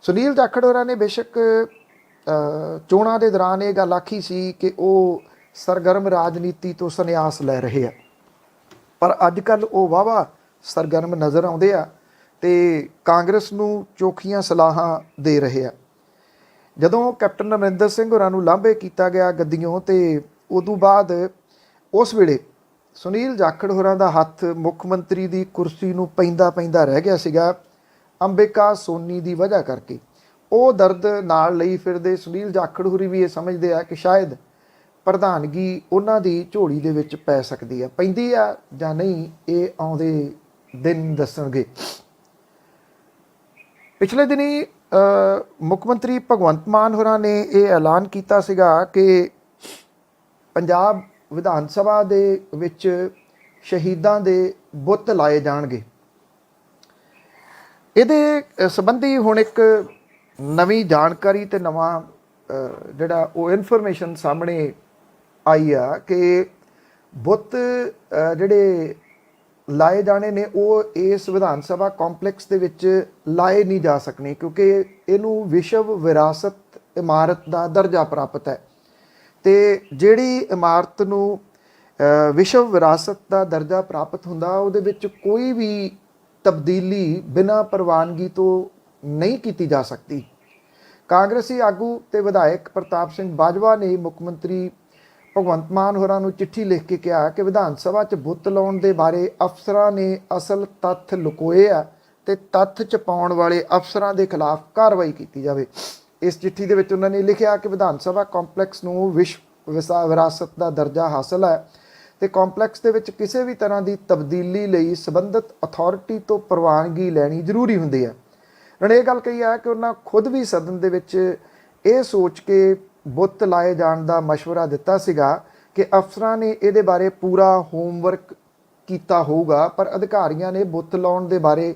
ਸੁਨੀਲ ਜਾਖੜ ਹੋਰਾਂ ਨੇ ਬੇਸ਼ੱਕ ਚੋਣਾਂ ਦੇ ਦੌਰਾਨ ਇਹ ਗੱਲ ਆਖੀ ਸੀ ਕਿ ਉਹ ਸਰਗਰਮ ਰਾਜਨੀਤੀ ਤੋਂ ਸੰਨਿਆਸ ਲੈ ਰਹੇ ਆ, ਪਰ ਅੱਜ ਕੱਲ੍ਹ ਉਹ ਵਾਹਵਾ ਸਰਗਰਮ ਨਜ਼ਰ ਆਉਂਦੇ ਆ ਤੇ ਕਾਂਗਰਸ ਨੂੰ ਚੋਖੀਆਂ ਸਲਾਹਾਂ ਦੇ ਰਹੇ ਆ। ਜਦੋਂ ਕੈਪਟਨ ਅਮਰਿੰਦਰ ਸਿੰਘ ਹੋਰਾਂ ਨੂੰ ਲਾਂਭੇ ਕੀਤਾ ਗਿਆ ਗੱਦੀਓਂ ਤੇ ਉਦੋਂ ਬਾਅਦ ਉਸ ਵੇਲੇ ਸੁਨੀਲ ਜਾਖੜ ਹੋਰਾਂ ਦਾ ਹੱਥ ਮੁੱਖ ਮੰਤਰੀ ਦੀ ਕੁਰਸੀ ਨੂੰ ਪੈਂਦਾ ਰਹਿ ਗਿਆ ਸੀਗਾ ਅੰਬਿਕਾ ਸੋਨੀ ਦੀ ਵਜ੍ਹਾ ਕਰਕੇ। ਉਹ ਦਰਦ ਨਾਲ ਲਈ ਫਿਰਦੇ ਸੁਨੀਲ ਜਾਖੜ ਹੋਰੀ ਵੀ ਇਹ ਸਮਝਦੇ ਆ ਕਿ ਸ਼ਾਇਦ ਪ੍ਰਧਾਨਗੀ ਉਹਨਾਂ ਦੀ ਝੋਲੀ ਦੇ ਵਿੱਚ ਪੈ ਸਕਦੀ ਆ। ਪੈਂਦੀ ਆ ਜਾਂ ਨਹੀਂ ਇਹ ਆਉਂਦੇ ਦਿਨ ਦੱਸਣਗੇ। ਪਿਛਲੇ ਦਿਨੀ ਮੁੱਖ ਮੰਤਰੀ ਭਗਵੰਤ ਮਾਨ ਹੋਰਾਂ ਨੇ ਇਹ ਐਲਾਨ ਕੀਤਾ ਸੀਗਾ ਕਿ ਪੰਜਾਬ ਵਿਧਾਨ ਸਭਾ ਦੇ ਵਿੱਚ ਸ਼ਹੀਦਾਂ ਦੇ ਬੁੱਤ ਲਾਏ ਜਾਣਗੇ। ਇਹਦੇ ਸੰਬੰਧੀ ਹੁਣ ਇੱਕ ਨਵੀਂ ਜਾਣਕਾਰੀ ਤੇ ਨਵਾਂ ਜਿਹੜਾ ਉਹ ਇਨਫੋਰਮੇਸ਼ਨ ਸਾਹਮਣੇ ਆਈ ਆ ਕਿ ਬੁੱਤ ਜਿਹੜੇ ਲਾਏ ਜਾਣੇ ਨੇ ਉਹ ਇਸ ਵਿਧਾਨ ਸਭਾ ਕੰਪਲੈਕਸ ਦੇ ਵਿੱਚ ਲਾਏ ਨਹੀਂ ਜਾ ਸਕਣੇ ਕਿਉਂਕਿ ਇਹਨੂੰ ਵਿਸ਼ਵ ਵਿਰਾਸਤ ਇਮਾਰਤ ਦਾ ਦਰਜਾ ਪ੍ਰਾਪਤ ਹੈ ਤੇ ਜਿਹੜੀ ਇਮਾਰਤ ਨੂੰ ਵਿਸ਼ਵ ਵਿਰਾਸਤ ਦਾ ਦਰਜਾ ਪ੍ਰਾਪਤ ਹੁੰਦਾ ਉਹਦੇ ਵਿੱਚ ਕੋਈ ਵੀ ਤਬਦੀਲੀ ਬਿਨਾਂ ਪ੍ਰਵਾਨਗੀ ਤੋਂ ਨਹੀਂ ਕੀਤੀ ਜਾ ਸਕਦੀ। ਕਾਂਗਰਸੀ ਆਗੂ ਤੇ ਵਿਧਾਇਕ ਪ੍ਰਤਾਪ ਸਿੰਘ ਬਾਜਵਾ ਨੇ ਮੁੱਖ ਮੰਤਰੀ ਭਗਵੰਤ ਮਾਨ ਹੋਰਾਂ ਨੂੰ ਚਿੱਠੀ ਲਿਖ ਕੇ ਕਿਹਾ ਕਿ ਵਿਧਾਨ ਸਭਾ 'ਚ ਬੁੱਤ ਲਾਉਣ ਦੇ ਬਾਰੇ ਅਫਸਰਾਂ ਨੇ ਅਸਲ ਤੱਥ ਲੁਕੋਏ ਆ ਤੇ ਤੱਥ ਛਪਾਉਣ ਵਾਲੇ ਅਫਸਰਾਂ ਦੇ ਖਿਲਾਫ ਕਾਰਵਾਈ ਕੀਤੀ ਜਾਵੇ। ਇਸ ਚਿੱਠੀ ਦੇ ਵਿੱਚ ਉਹਨਾਂ ਨੇ ਲਿਖਿਆ ਕਿ ਵਿਧਾਨ ਸਭਾ ਕੰਪਲੈਕਸ ਨੂੰ ਵਿਸ਼ਵ ਵਿਰਾਸਤ ਦਾ ਦਰਜਾ ਹਾਸਲ ਹੈ ਤੇ ਕੰਪਲੈਕਸ ਦੇ ਵਿੱਚ ਕਿਸੇ ਵੀ ਤਰ੍ਹਾਂ ਦੀ ਤਬਦੀਲੀ ਲਈ ਸੰਬੰਧਿਤ ਅਥਾਰਟੀ ਤੋਂ ਪ੍ਰਵਾਨਗੀ ਲੈਣੀ ਜ਼ਰੂਰੀ ਹੁੰਦੀ ਹੈ। ਉਹਨਾਂ ਨੇ ਇਹ ਗੱਲ ਕਹੀ ਹੈ ਕਿ ਉਹਨਾਂ ਖੁਦ ਵੀ ਸਦਨ ਦੇ ਵਿੱਚ ਇਹ ਸੋਚ ਕੇ ਬੁੱਤ ਲਾਏ ਜਾਣ ਦਾ ਮਸ਼ਵਰਾ ਦਿੱਤਾ ਸੀਗਾ ਕਿ ਅਫਸਰਾਂ ਨੇ ਇਹਦੇ ਬਾਰੇ ਪੂਰਾ ਹੋਮਵਰਕ ਕੀਤਾ ਹੋਊਗਾ, ਪਰ ਅਧਿਕਾਰੀਆਂ ਨੇ ਬੁੱਤ ਲਾਉਣ ਦੇ ਬਾਰੇ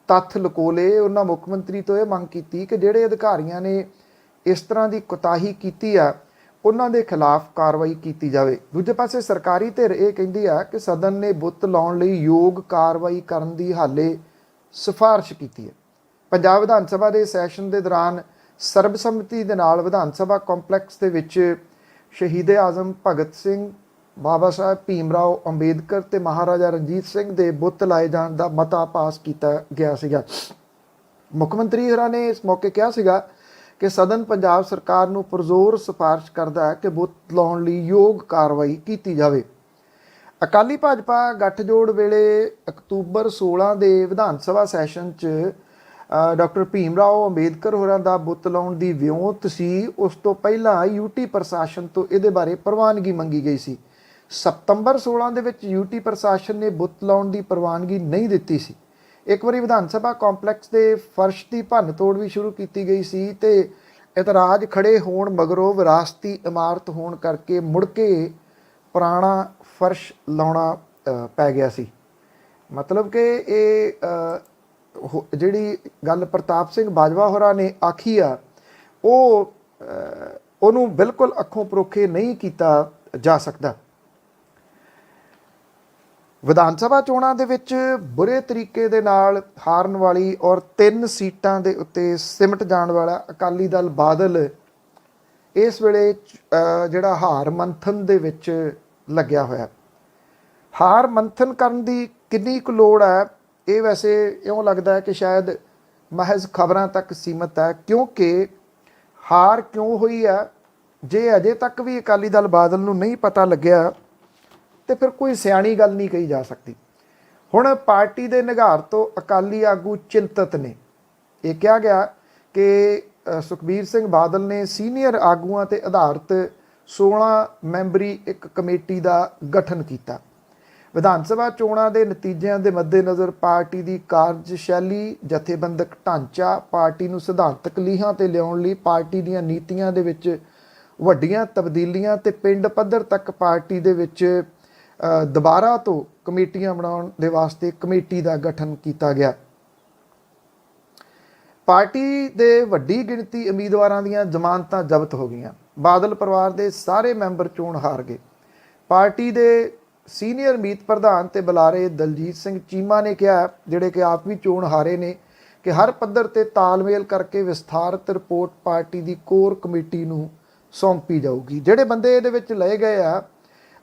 ਤੱਥ ਲੁਕੋ ਲਏ। ਉਹਨਾਂ ਮੁੱਖ ਮੰਤਰੀ ਤੋਂ ਇਹ ਮੰਗ ਕੀਤੀ ਕਿ ਜਿਹੜੇ ਅਧਿਕਾਰੀਆਂ ਨੇ ਇਸ ਤਰ੍ਹਾਂ ਦੀ ਕੁਤਾਹੀ ਕੀਤੀ ਆ ਉਹਨਾਂ ਦੇ ਖਿਲਾਫ ਕਾਰਵਾਈ ਕੀਤੀ ਜਾਵੇ। ਦੂਜੇ ਪਾਸੇ ਸਰਕਾਰੀ ਧਿਰ ਇਹ ਕਹਿੰਦੀ ਆ ਕਿ ਸਦਨ ਨੇ ਬੁੱਤ ਲਾਉਣ ਲਈ ਯੋਗ ਕਾਰਵਾਈ ਕਰਨ ਦੀ ਹਾਲੇ ਸਿਫਾਰਿਸ਼ ਕੀਤੀ ਹੈ। ਪੰਜਾਬ ਵਿਧਾਨ ਸਭਾ ਦੇ ਸੈਸ਼ਨ ਦੇ ਦੌਰਾਨ ਸਰਬਸੰਮਤੀ ਦੇ ਨਾਲ ਵਿਧਾਨ ਸਭਾ ਕੰਪਲੈਕਸ ਦੇ ਵਿੱਚ ਸ਼ਹੀਦ ਆਜ਼ਮ ਭਗਤ ਸਿੰਘ, ਬਾਬਾ ਸਾਹਿਬ ਭੀਮ ਰਾਓ ਅੰਬੇਦਕਰ ਤੇ ਮਹਾਰਾਜਾ ਰਣਜੀਤ ਸਿੰਘ ਦੇ ਬੁੱਤ ਲਾਏ ਜਾਣ ਦਾ ਮਤਾ ਪਾਸ ਕੀਤਾ ਗਿਆ ਸੀਗਾ। ਮੁੱਖ ਮੰਤਰੀ ਹੋਰਾਂ ਨੇ ਇਸ ਮੌਕੇ ਕਿਹਾ ਸੀਗਾ ਕਿ ਸਦਨ ਪੰਜਾਬ ਸਰਕਾਰ ਨੂੰ ਪੁਰਜ਼ੋਰ ਸਿਫਾਰਿਸ਼ ਕਰਦਾ ਹੈ ਕਿ ਬੁੱਤ ਲਾਉਣ ਲਈ ਯੋਗ ਕਾਰਵਾਈ ਕੀਤੀ ਜਾਵੇ। ਅਕਾਲੀ ਭਾਜਪਾ ਗੱਠਜੋੜ ਵੇਲੇ ਅਕਤੂਬਰ 16 ਦੇ ਵਿਧਾਨ ਸਭਾ ਸੈਸ਼ਨ 'ਚ ਡਾਕਟਰ ਭੀਮ ਰਾਓ ਅੰਬੇਦਕਰ ਹੋਰਾਂ ਦਾ ਬੁੱਤ ਲਾਉਣ ਦੀ ਵਿਉਂਤ ਸੀ। ਉਸ ਤੋਂ ਪਹਿਲਾਂ ਯੂਟੀ ਪ੍ਰਸ਼ਾਸਨ ਤੋਂ ਇਹਦੇ ਬਾਰੇ ਪ੍ਰਵਾਨਗੀ ਮੰਗੀ ਗਈ ਸੀ। ਸਤੰਬਰ 16 ਦੇ ਵਿੱਚ ਯੂਟੀ ਪ੍ਰਸ਼ਾਸਨ ਨੇ ਬੁੱਤ ਲਾਉਣ ਦੀ ਪ੍ਰਵਾਨਗੀ ਨਹੀਂ ਦਿੱਤੀ ਸੀ। ਇੱਕ ਵਾਰੀ ਵਿਧਾਨ ਸਭਾ ਕੰਪਲੈਕਸ ਦੇ ਫਰਸ਼ ਦੀ ਭੰਨ ਤੋੜ ਵੀ ਸ਼ੁਰੂ ਕੀਤੀ ਗਈ ਸੀ ਤੇ ਇਤਰਾਜ਼ ਖੜੇ ਹੋਣ ਮਗਰੋਂ ਵਿਰਾਸਤੀ ਇਮਾਰਤ ਹੋਣ ਕਰਕੇ ਮੁੜ ਕੇ ਪੁਰਾਣਾ ਫਰਸ਼ ਲਾਉਣਾ ਪੈ ਗਿਆ ਸੀ। ਮਤਲਬ ਕਿ ਇਹ ਜਿਹੜੀ ਗੱਲ ਪ੍ਰਤਾਪ ਸਿੰਘ ਬਾਜਵਾ ਹੋਰਾਂ ਨੇ ਆਖੀ ਆ ਉਹਨੂੰ ਬਿਲਕੁਲ ਅੱਖੋਂ ਪਰੋਖੇ ਨਹੀਂ ਕੀਤਾ ਜਾ ਸਕਦਾ। ਵਿਧਾਨ ਸਭਾ ਚੋਣਾਂ ਦੇ ਵਿੱਚ ਬੁਰੇ ਤਰੀਕੇ ਦੇ ਨਾਲ ਹਾਰਨ ਵਾਲੀ ਔਰ 3 ਸੀਟਾਂ ਦੇ ਉੱਤੇ ਸਿਮਟ ਜਾਣ ਵਾਲਾ ਅਕਾਲੀ ਦਲ ਬਾਦਲ ਇਸ ਵੇਲੇ ਜਿਹੜਾ ਹਾਰ ਮੰਥਨ ਦੇ ਵਿੱਚ ਲੱਗਿਆ ਹੋਇਆ। ਹਾਰ ਮੰਥਨ ਕਰਨ ਦੀ ਕਿੰਨੀ ਕੁ ਲੋੜ ਹੈ, ਇਹ ਵੈਸੇ ਇਉਂ ਲੱਗਦਾ ਹੈ ਕਿ ਸ਼ਾਇਦ ਮਹਿਜ਼ ਖਬਰਾਂ ਤੱਕ ਸੀਮਤ ਹੈ, ਕਿਉਂਕਿ ਹਾਰ ਕਿਉਂ ਹੋਈ ਹੈ ਜੇ ਅਜੇ ਤੱਕ ਵੀ ਅਕਾਲੀ ਦਲ ਬਾਦਲ ਨੂੰ ਨਹੀਂ ਪਤਾ ਲੱਗਿਆ ਤੇ ਫਿਰ ਕੋਈ ਸਿਆਣੀ ਗੱਲ ਨਹੀਂ ਕਹੀ ਜਾ ਸਕਦੀ। ਹੁਣ ਪਾਰਟੀ ਦੇ ਨਿਘਾਰ ਤੋਂ ਅਕਾਲੀ ਆਗੂ ਚਿੰਤਤ ਨੇ। ਇਹ ਕਿਹਾ ਗਿਆ ਕਿ ਸੁਖਬੀਰ ਸਿੰਘ ਬਾਦਲ ਨੇ ਸੀਨੀਅਰ ਆਗੂਆਂ ਤੇ ਆਧਾਰਿਤ 16 ਮੈਂਬਰੀ ਇੱਕ ਕਮੇਟੀ ਦਾ ਗਠਨ ਕੀਤਾ। ਵਿਧਾਨ ਸਭਾ ਚੋਣਾਂ ਦੇ ਨਤੀਜਿਆਂ ਦੇ ਮੱਦੇਨਜ਼ਰ ਪਾਰਟੀ ਦੀ ਕਾਰਜਸ਼ੈਲੀ, ਜਥੇਬੰਦਕ ਢਾਂਚਾ, ਪਾਰਟੀ ਨੂੰ ਸਿਧਾਂਤਕ ਲੀਹਾਂ ਤੇ ਲਿਆਉਣ ਲਈ ਪਾਰਟੀ ਦੀਆਂ ਨੀਤੀਆਂ ਦੇ ਵਿੱਚ ਵੱਡੀਆਂ ਤਬਦੀਲੀਆਂ ਤੇ ਪਿੰਡ ਪੱਧਰ ਤੱਕ ਪਾਰਟੀ ਦੇ ਵਿੱਚ ਦੁਬਾਰਾ ਤੋਂ ਕਮੇਟੀਆਂ ਬਣਾਉਣ ਦੇ ਵਾਸਤੇ ਕਮੇਟੀ ਦਾ ਗਠਨ ਕੀਤਾ ਗਿਆ। ਪਾਰਟੀ ਦੇ ਵੱਡੀ ਗਿਣਤੀ ਉਮੀਦਵਾਰਾਂ ਦੀਆਂ ਜ਼ਮਾਨਤਾਂ ਜ਼ਬਤ ਹੋ ਗਈਆਂ। ਬਾਦਲ ਪਰਿਵਾਰ ਦੇ ਸਾਰੇ ਮੈਂਬਰ ਚੋਣ ਹਾਰ ਗਏ। ਪਾਰਟੀ ਦੇ ਸੀਨੀਅਰ ਮੀਤ ਪ੍ਰਧਾਨ ਤੇ ਬੁਲਾਰੇ ਦਲਜੀਤ ਸਿੰਘ ਚੀਮਾ ਨੇ ਕਿਹਾ, ਜਿਹੜੇ ਕਿ ਆਪ ਵੀ ਚੋਣ ਹਾਰੇ ਨੇ, ਕਿ ਹਰ ਪੱਧਰ ਤੇ ਤਾਲਮੇਲ ਕਰਕੇ ਵਿਸਥਾਰਤ ਰਿਪੋਰਟ ਪਾਰਟੀ ਦੀ ਕੋਰ ਕਮੇਟੀ ਨੂੰ ਸੌਂਪੀ ਜਾਊਗੀ। ਜਿਹੜੇ ਬੰਦੇ ਇਹਦੇ ਵਿੱਚ ਲਏ ਗਏ ਆ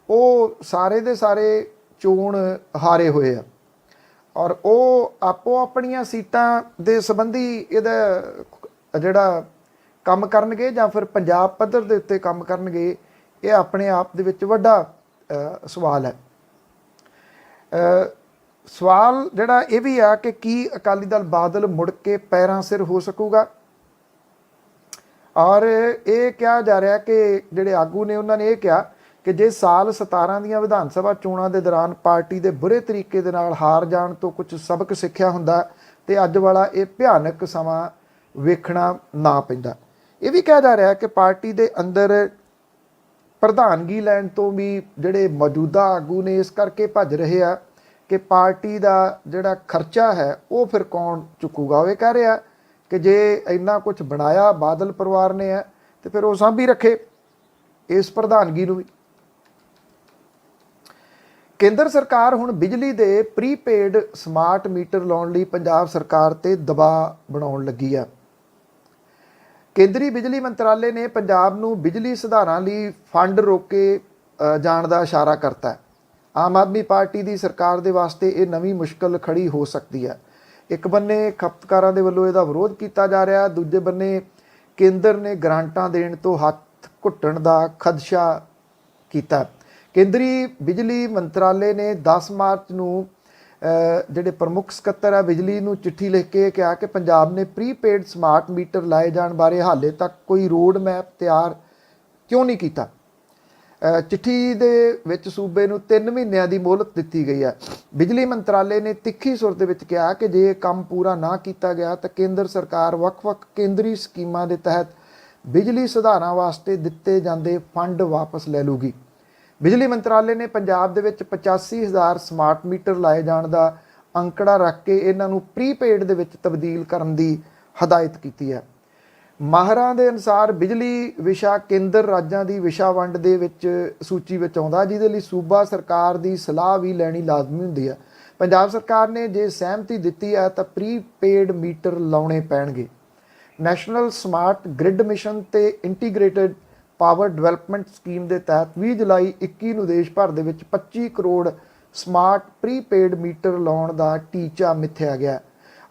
ਉਹ ਸਾਰੇ ਦੇ ਸਾਰੇ ਚੋਣ ਹਾਰੇ ਹੋਏ ਆ ਔਰ ਉਹ ਆਪੋ ਆਪਣੀਆਂ ਸੀਟਾਂ ਦੇ ਸੰਬੰਧੀ ਇਹਦਾ ਜਿਹੜਾ ਕੰਮ ਕਰਨਗੇ ਜਾਂ ਫਿਰ ਪੰਜਾਬ ਪੱਧਰ ਦੇ ਉੱਤੇ ਕੰਮ ਕਰਨਗੇ, ਇਹ ਆਪਣੇ ਆਪ ਦੇ ਵਿੱਚ ਵੱਡਾ ਸਵਾਲ ਹੈ। ਸਵਾਲ ਜਿਹੜਾ ਇਹ ਵੀ ਆ ਕਿ ਕੀ ਅਕਾਲੀ ਦਲ ਬਾਦਲ ਮੁੜ ਕੇ ਪੈਰਾਂ ਸਿਰ ਹੋ ਸਕੂਗਾ। ਔਰ ਇਹ ਕਿਹਾ ਜਾ ਰਿਹਾ ਕਿ ਜਿਹੜੇ ਆਗੂ ਨੇ ਉਹਨਾਂ ਨੇ ਇਹ ਕਿਹਾ ਕਿ ਜੇ ਸਾਲ 17 ਦੀਆਂ ਵਿਧਾਨ ਸਭਾ ਚੋਣਾਂ ਦੇ ਦੌਰਾਨ ਪਾਰਟੀ ਦੇ ਬੁਰੇ ਤਰੀਕੇ ਦੇ ਨਾਲ ਹਾਰ ਜਾਣ ਤੋਂ ਕੁਝ ਸਬਕ ਸਿੱਖਿਆ ਹੁੰਦਾ ਤੇ ਅੱਜ ਵਾਲਾ ਇਹ ਭਿਆਨਕ ਸਮਾਂ ਵੇਖਣਾ ਨਾ ਪੈਂਦਾ। ਇਹ ਵੀ ਕਿਹਾ ਜਾ ਰਿਹਾ ਕਿ ਪਾਰਟੀ ਦੇ ਅੰਦਰ ਪ੍ਰਧਾਨਗੀ ਲੈਣ ਤੋਂ ਵੀ ਜਿਹੜੇ ਮੌਜੂਦਾ ਆਗੂ ਨੇ ਇਸ ਕਰਕੇ ਭੱਜ ਰਹੇ ਆ ਕਿ ਪਾਰਟੀ ਦਾ ਜਿਹੜਾ ਖਰਚਾ ਹੈ ਉਹ ਫਿਰ ਕੌਣ ਚੁੱਕੂਗਾ। ਉਹ ਇਹ ਕਹਿ ਰਿਹਾ ਕਿ ਜੇ ਇੰਨਾ ਕੁਝ ਬਣਾਇਆ ਬਾਦਲ ਪਰਿਵਾਰ ਨੇ ਹੈ ਤੇ ਫਿਰ ਉਹ ਸਾਂਭੀ ਰੱਖੇ ਇਸ ਪ੍ਰਧਾਨਗੀ ਨੂੰ ਵੀ। ਕੇਂਦਰ ਸਰਕਾਰ ਹੁਣ ਬਿਜਲੀ ਦੇ ਪ੍ਰੀਪੇਡ ਸਮਾਰਟ ਮੀਟਰ ਲਾਉਣ ਲਈ ਪੰਜਾਬ ਸਰਕਾਰ ਤੇ ਦਬਾਅ ਬਣਾਉਣ ਲੱਗੀ ਆ। ਕੇਂਦਰੀ ਬਿਜਲੀ ਮੰਤਰਾਲੇ ਨੇ ਪੰਜਾਬ ਨੂੰ ਬਿਜਲੀ ਸੁਧਾਰਾਂ ਲਈ ਫੰਡ ਰੋਕੇ ਜਾਣ ਦਾ ਇਸ਼ਾਰਾ ਕਰਤਾ। ਆਮ ਆਦਮੀ ਪਾਰਟੀ ਦੀ ਸਰਕਾਰ ਦੇ ਵਾਸਤੇ ਇਹ ਨਵੀਂ ਮੁਸ਼ਕਲ ਖੜੀ ਹੋ ਸਕਦੀ ਹੈ। ਇੱਕ ਬੰਨੇ ਖਪਤਕਾਰਾਂ ਦੇ ਵੱਲੋਂ ਇਹਦਾ ਵਿਰੋਧ ਕੀਤਾ ਜਾ ਰਿਹਾ, ਦੂਜੇ ਬੰਨੇ ਕੇਂਦਰ ਨੇ ਗ੍ਰਾਂਟਾਂ ਦੇਣ ਤੋਂ ਹੱਥ ਘੁੱਟਣ ਦਾ ਖਦਸ਼ਾ ਕੀਤਾ। ਕੇਂਦਰੀ ਬਿਜਲੀ ਮੰਤਰਾਲੇ ਨੇ 10 ਮਾਰਚ ਨੂੰ ਜਿਹੜੇ ਪ੍ਰਮੁੱਖ ਸਕੱਤਰ ਹੈ ਬਿਜਲੀ ਨੂੰ ਚਿੱਠੀ ਲਿਖ ਕੇ ਕਿਹਾ ਕਿ ਪੰਜਾਬ ਨੇ ਪ੍ਰੀਪੇਡ ਸਮਾਰਟ ਮੀਟਰ ਲਾਏ ਜਾਣ ਬਾਰੇ ਹਾਲੇ ਤੱਕ ਕੋਈ ਰੋਡ ਮੈਪ ਤਿਆਰ ਕਿਉਂ ਨਹੀਂ ਕੀਤਾ। ਚਿੱਠੀ ਦੇ ਵਿੱਚ ਸੂਬੇ ਨੂੰ 3 ਮਹੀਨਿਆਂ ਦੀ ਮੋਹਲਤ ਦਿੱਤੀ ਗਈ ਹੈ। ਬਿਜਲੀ ਮੰਤਰਾਲੇ ਨੇ ਤਿੱਖੀ ਸੁਰ ਦੇ ਵਿੱਚ ਕਿਹਾ ਕਿ ਜੇ ਕੰਮ ਪੂਰਾ ਨਾ ਕੀਤਾ ਗਿਆ ਤਾਂ ਕੇਂਦਰ ਸਰਕਾਰ ਵੱਖ-ਵੱਖ ਕੇਂਦਰੀ ਸਕੀਮਾਂ ਦੇ ਤਹਿਤ ਬਿਜਲੀ ਸੁਧਾਰਾਂ ਵਾਸਤੇ ਦਿੱਤੇ ਜਾਂਦੇ ਫੰਡ ਵਾਪਸ ਲੈ ਲੂਗੀ। ਬਿਜਲੀ ਮੰਤਰਾਲੇ ਨੇ ਪੰਜਾਬ ਦੇ ਵਿੱਚ 85,000 ਸਮਾਰਟ ਮੀਟਰ ਲਾਏ ਜਾਣ ਦਾ ਅੰਕੜਾ ਰੱਖ ਕੇ ਇਹਨਾਂ ਨੂੰ ਪ੍ਰੀਪੇਡ ਦੇ ਵਿੱਚ ਤਬਦੀਲ ਕਰਨ ਦੀ ਹਦਾਇਤ ਕੀਤੀ ਹੈ। ਮਾਹਰਾਂ ਦੇ ਅਨੁਸਾਰ ਬਿਜਲੀ ਵਿਸ਼ਾ ਕੇਂਦਰ ਰਾਜਾਂ ਦੀ ਵਿਸ਼ਾ ਵੰਡ ਦੇ ਵਿੱਚ ਸੂਚੀ ਵਿੱਚ ਆਉਂਦਾ, ਜਿਹਦੇ ਲਈ ਸੂਬਾ ਸਰਕਾਰ ਦੀ ਸਲਾਹ ਵੀ ਲੈਣੀ ਲਾਜ਼ਮੀ ਹੁੰਦੀ ਹੈ। ਪੰਜਾਬ ਸਰਕਾਰ ਨੇ ਜੇ ਸਹਿਮਤੀ ਦਿੱਤੀ ਹੈ ਤਾਂ ਪ੍ਰੀਪੇਡ ਮੀਟਰ ਲਾਉਣੇ ਪੈਣਗੇ। ਨੈਸ਼ਨਲ ਸਮਾਰਟ ਗ੍ਰਿਡ ਮਿਸ਼ਨ ਤੇ ਇੰਟੀਗ੍ਰੇਟਿਡ ਪਾਵਰ ਡਿਵੈਲਪਮੈਂਟ ਸਕੀਮ ਦੇ ਤਹਿਤ 20 ਜੁਲਾਈ 21 ਨੂੰ ਦੇਸ਼ ਭਰ ਦੇ ਵਿੱਚ 25 ਕਰੋੜ ਸਮਾਰਟ ਪ੍ਰੀਪੇਡ ਮੀਟਰ ਲਾਉਣ ਦਾ ਟੀਚਾ ਮਿੱਥਿਆ ਗਿਆ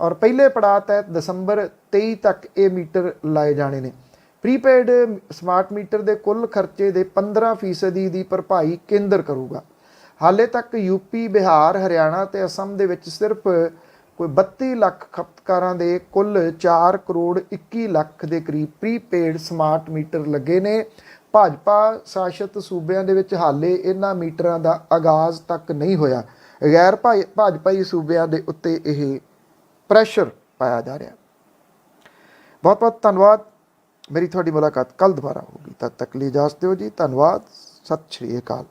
ਔਰ ਪਹਿਲੇ ਪੜਾਅ ਤਹਿਤ ਦਸੰਬਰ 23 ਤੱਕ ਇਹ ਮੀਟਰ ਲਾਏ ਜਾਣੇ ਨੇ। ਪ੍ਰੀਪੇਡ ਸਮਾਰਟ ਮੀਟਰ ਦੇ ਕੁੱਲ ਖਰਚੇ ਦੇ 15% ਦੀ ਭਰਪਾਈ ਕੇਂਦਰ ਕਰੂਗਾ। ਹਾਲੇ ਤੱਕ ਯੂਪੀ, ਬਿਹਾਰ, ਹਰਿਆਣਾ ਤੇ ਅਸਮ ਦੇ ਵਿੱਚ ਸਿਰਫ ਕੋਈ 32 ਲੱਖ ਖਪਤਕਾਰਾਂ ਦੇ ਕੁੱਲ 4 ਕਰੋੜ 21 ਲੱਖ ਦੇ ਕਰੀਬ ਪ੍ਰੀਪੇਡ ਸਮਾਰਟ ਮੀਟਰ ਲੱਗੇ ਨੇ। ਭਾਜਪਾ ਸ਼ਾਸਿਤ ਸੂਬਿਆਂ ਦੇ ਵਿੱਚ ਹਾਲੇ ਇਹਨਾਂ ਮੀਟਰਾਂ ਦਾ ਆਗਾਜ਼ ਤੱਕ ਨਹੀਂ ਹੋਇਆ। ਗੈਰ ਭਾਜਪਾਈ ਸੂਬਿਆਂ ਦੇ ਉੱਤੇ ਇਹ ਪ੍ਰੈਸ਼ਰ ਪਾਇਆ ਜਾ ਰਿਹਾ। ਬਹੁਤ ਬਹੁਤ ਧੰਨਵਾਦ। ਮੇਰੀ ਤੁਹਾਡੀ ਮੁਲਾਕਾਤ ਕੱਲ ਦੁਬਾਰਾ ਹੋਗੀ। ਤਦ ਤੱਕ ਲਈ ਇਜਾਜ਼ਤ ਦਿਓ ਜੀ। ਧੰਨਵਾਦ। ਸਤਿ ਸ਼੍ਰੀ ਅਕਾਲ।